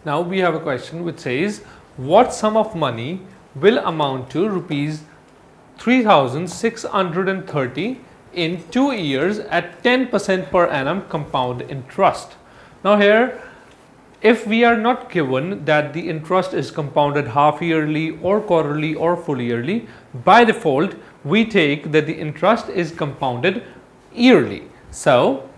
Now we have a question which says, what sum of money will amount to rupees 3,630 in 2 years at 10% per annum compound interest? Now here, if we are not given that the interest is compounded half yearly or quarterly or full yearly, by default we take that the interest is compounded yearly. So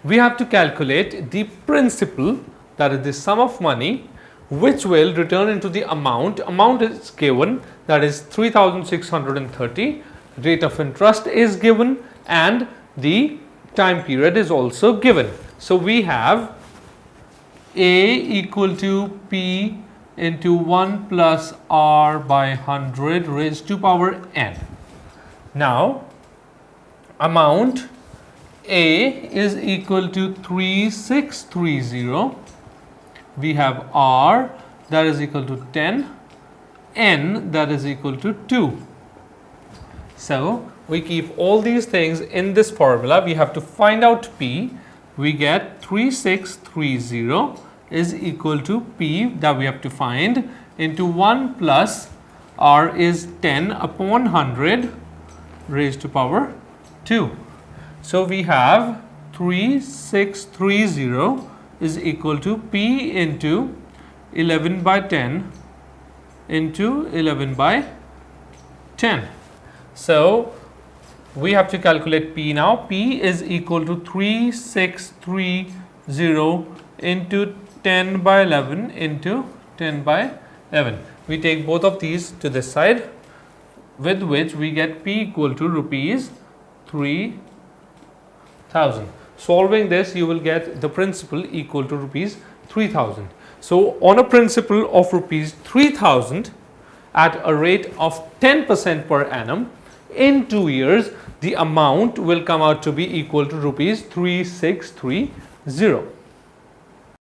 we have to calculate the principal, that is the sum of money, which will return into the amount. Amount is given, that is 3,630. Rate of interest is given and the time period is also given. So we have A equal to P into 1 plus R by 100 raised to power n. Now amount A is equal to 3630. We have R that is equal to 10, N that is equal to 2. So we keep all these things in this formula. We have to find out P. We get 3630 is equal to P that we have to find into 1 plus R is 10 upon 100 raised to power 2. So we have 3630 is equal to P into 11 by 10 into 11 by 10. So we have to calculate P now. P is equal to 3630 into 10 by 11 into 10 by 11. We take both of these to this side, with which we get P equal to rupees 3,000. Solving this, you will get the principal equal to rupees 3,000. So on a principal of rupees 3,000 at a rate of 10% per annum in 2 years, the amount will come out to be equal to rupees 3630.